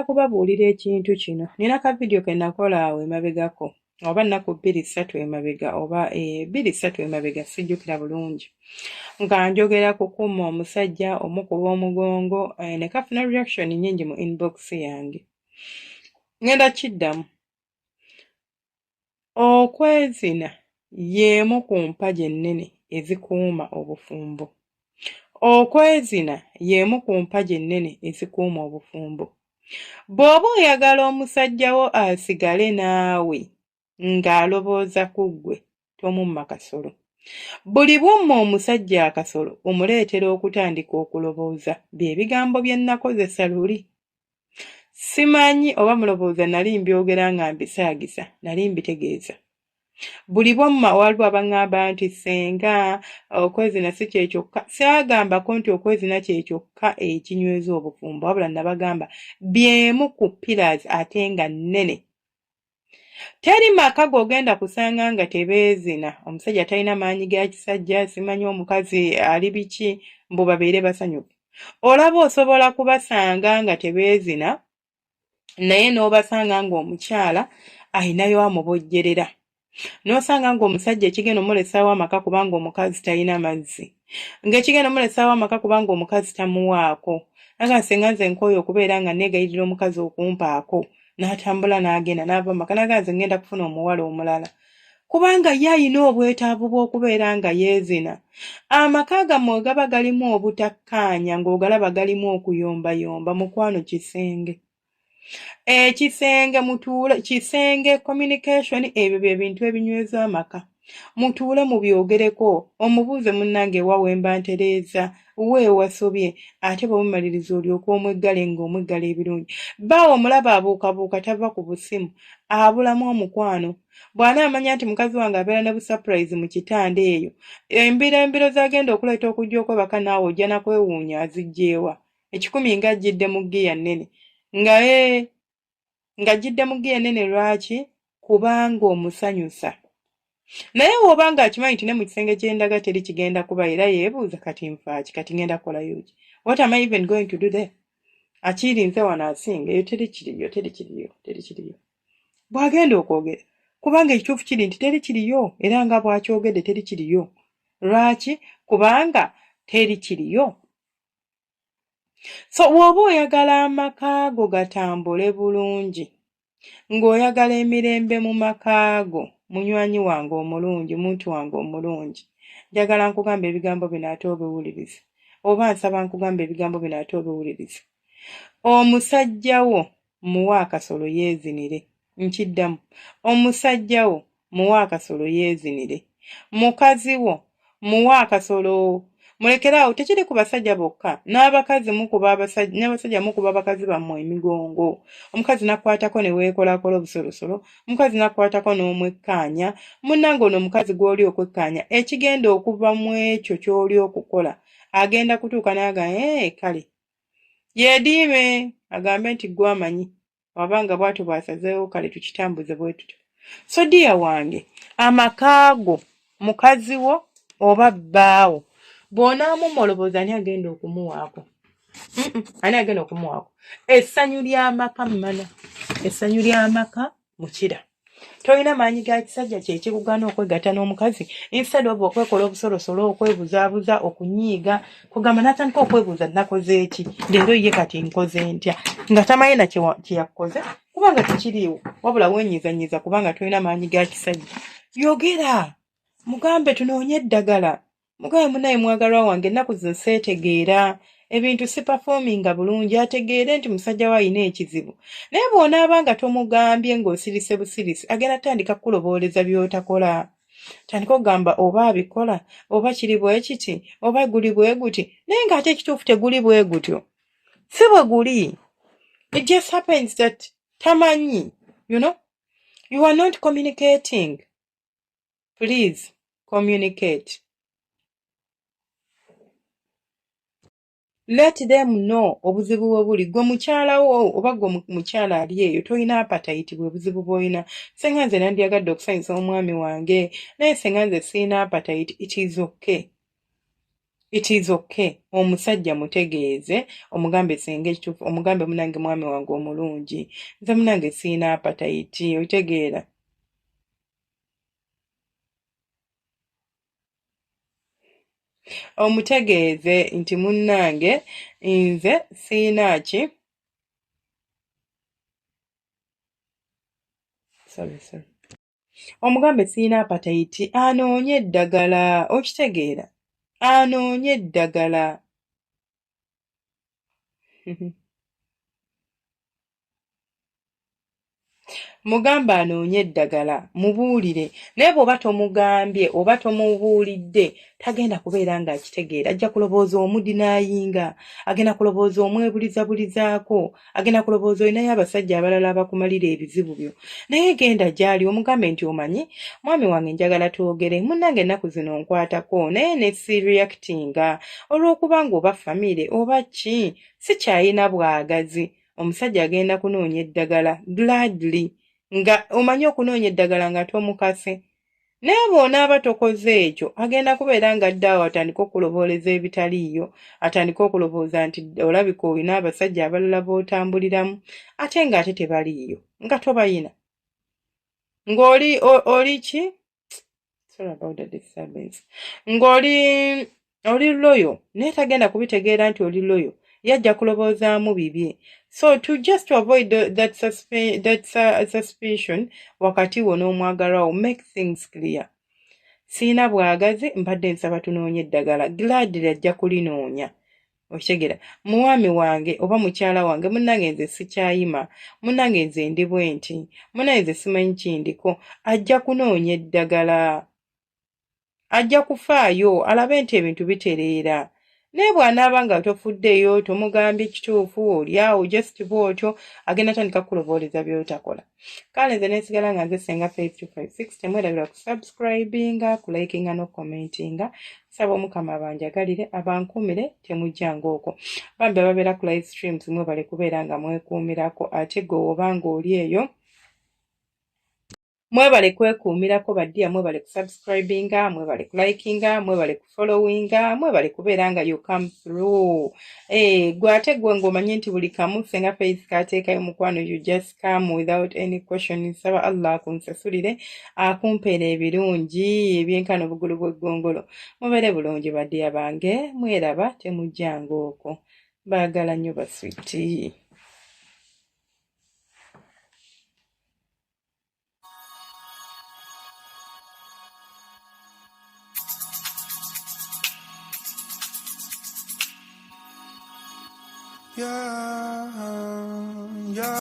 ngenda kubabuulira ekintu kino. Nina ka video ke nakola awo emabegako oba nnaku 2-3 emabega oba 2-3 emabega sijjukira bulungi nga njogera kukuuma omusajja omukuba omugongo ne kafuna reaction nnyingi mu inbox yange. Ngenda kiddamu. Okwezina y'emu ku mpagi ennene ezikuuma obufumbo. Okwezina y'emu ku mpagi ennene ezikuuma obufumbo. Bw'oba oyagala omusajja wo asigale naawe ng'alobooza ku ggwe tomumma kasolo. Buli bw'omma omusajja akasolo omuleetera okutandika okulobooza bye bigambo bye nnakozesa luli. Simanyi oba mulowooza nali mbyogera nga mbisaagisa, nali mbitegeeza. Buli bw'omma waliwo abaŋŋamba nti senga okwezina si kye kyokka. Syagambako nti okwezina kye kyokka ekinyweza obufumbo, wabula nabagamba byemu ku pillars ate nga nnene. Teri maka g'ogenda kusanga nga tebeezina. Omusajja talina maanyi ga kisajja, simanyi omukazi ali biki, mbu babeere basanyufu. Olaba osobola kubasanga nga tebeezina, naye n'obasanga ng'omukyala ayinayo amubojjerera. N'osanga ng'omusajja ekigenda omulesaawo amaka kubanga omukazi talina mazzi. Ng'ekigenda omulesaawo amaka kubanga omukazi tamuwaako. Naga senga nze nkooye okubeera nga neegayirira omukazi okumpaako. N'atambula n'agenda n'ava maka naga nze ngenda kufuna omuwala omulala. Kubanga ye ayina obwetaavu bw'okubeera nga yeezina. Amaka gammwe gaba galimu obutakkaanya ng'ogalaba galimu okuyombayomba mukwano kisenge. Ekisenge mutuule, kisenge communication ebyo bye bintu ebinyweza amaka. Mutuule mubyogereko, omubuuze munnange wa wemba ntereeza, weewasobye, ate bw'omumaliriza olyoka omweggale ng'omweggala ebirungi. Baawo omulaba abuukabuuka tava ku busimu, abulamu omukwano. Bw'anaamanya nti mukazi wange abeera ne busapurayizi mu kitanda eyo, embiro z'agenda okuleeta okujja okwebaka naawe ojja nakwewuunya aziggyeewa. 10 ng'ajjidde mu ggiya nnene. Ng'ajjidde mu ggiya nnene lwaki? Kubanga omusanyusa. Naye bw'oba ng'akimanyi nti ne mu kisenge ky'endaga teri kigenda kuba era yeebuuza kati nfaaki, kati ngenda kukolayo ki? What am I even going to do there? Akirinze wano asinga, eyo teri kiriyo. Bw'agenda okwogera, kubanga ekituufu kiri nti teri kiriyo, era nga bw'akyogedde teri kiriyo. Lwaki? Kubanga teri kiriyo. So bw'oba oyagala amaka go gatambule bulungi, ng'oyagala emirembe mu maka go, munywanyi wange omulungi, muntu wange omulungi, njagala nkugamba ebigambo bino ate obiwulirize. Oba nsaba nkugamba ebigambo bino ate obiwulirize. Omusajja wo muwa akasolo yeezinire. Nkiddamu. Omusajja wo muwa akasolo yeezinire. Mukazi wo muwa akasolo. Mulekeraawo tekiri ku basajja bokka, n'abakazi mukuba abasajja, n'abasajja mukuba abakazi bammwe emigongo. Omukazi nakwatako ne weekolakola obusolosolo, omukazi nakwatako n'omwekkaanya, munnange ono omukazi gw'oli okwekkaanya, ekigenda okuva mu ekyo ky'oli okukola, agenda kutuuka n'aga kale yeediime agambe nti gwe amanyi, wabanga bw'atyo bw'asazeewo kale tukitambuze bwe tutyo. So dear wange, amakaago mukazi wo oba bbaawo bw'onaamumma olowooza ani agenda okumuwaako? Ani agenda okumuwaako? Essanyu ly'amaka mmana, essanyu ly'amaka mukira. Tolina maanyi ga kisajja kye kikugaana okwegatta n'omukazi, instead of okwekola obusolosolo, okwebuzaabuza, okunyiiga, kugamba n'atandika okwebuuza nakoze eki, leero ye kati nkoze ntya, nga tamanyi na kye yakoze, kubanga tekiriiwo, wabula weenyiizanyiiza kubanga tolina maanyi ga kisajja. Yogera, mugambe tunoonye eddagala. Mugabe munaye mwagalwa wange ennaku zino seetegeera, ebintu si performinga bulungi, ategeere nti musajja we ayina ekizibu. Naye bw'onaaba nga tomugambye ng'osirise busirisi, agenda tandika kukulobooleza by'otakola. Tandika okugamba oba abikola, oba kiri bwe kiti, oba guli bwe guti, naye ng'ate ekituufu teguli bwe gutyo. Si bwe guli. It just happens that tamanyi, you are not communicating. Please, communicate. Let them know obuzibu bwe buli. Gwe mukyala wo oba gwe mukyala ali eyo tolina appetite bwe buzibu bw'olina. Senga nze nandyagadde okusanyusa omwami wange, naye senga nze sirina appetite, it is okay. It is okay. Omusajja mutegeeze omugambe senga ekituufu omugambe munange mwami wange omulungi nze munange siina appetite otegeera. Omutegeeze nti munnange nze siina ki omugambe siina appetite anoonye eddagala okitegeera anoonye eddagala. Mugambe anoonye eddagala mubuulire naye bw'oba tomugambye oba tomubuulidde tagenda kubeera ng'akitegeera ajja kulowooza omudinaayinga agenda kulowooza omwebulizabulizaako agenda kulowooza olinayo abasajja abalala abakumalira ebizibu byo naye genda gy'ali omugambe nti omanyi mwami wange njagala twogere munnange ennaku zino nkwatako naye ne siriyakitinga olw'okuba ng'oba famire oba ki sikyayina bwagazi. Omusajja agenda kunoonya eddagala gladly nga omanyi okunoonya eddagala nga tomukase naye bw'onaaba tokoze ekyo agenda kubeera nga addaawo atandika okulobooleza ebitaliiyo atandika okulowooza nti olabika olina abasajja abalala b'otambuliramu ate ng'ate tebaliiyo nga tobayina ng'oli oli ki sorry about the disturbance ng'oli loyo naye tagenda kubitegeera nti oli loyo yajja kulowoozaamu bibye. So to avoid that suspicion wakati wo n'omwagalwa wo make things clear. Siina bwagazi mbadde nsaba tunoonye eddagala gladly ajja kulinoonya okitegeera muwami wange oba mukyala wange munnange nze sikyayima munnange nze ndi bwenti munnange nze simanyi kindiko ajja kunoonya eddagala ajja kufaayo alabe nti ebintu bitereera. Naye bw'anaaba nga tofuddeeyo tomugambye kituufu oli awo just bw'otyo agenda tandika kulobooleza by'otakola. Kale nze neesigala nga nze Senga Faith 256 temwerabira ku subscribinga ku likinga n'okukomentinga saba omukama abanjagalire abankuumire temujjanga okwo bambi ababeera ku live streams mwebale kubeera nga mwekuumirako ate gwe oba ng'oli eyo mwebale kwekuumirako baddiya mwebale ku subscribinga mwebale ku likinga mwebale ku followinga mwebale kubeera nga you come through gwe ate gwe ng'omanye nti buli kamu Senga Faith kaateekayo mukwano you just come without any question nsaba Allah akunsasulire akumpeera ebirungi ebyenkana obugulu bw'eggongolo mubeere bulungi baddiya bange mweraba temujjanga okwo baagala nnyo baswiti. Yeah.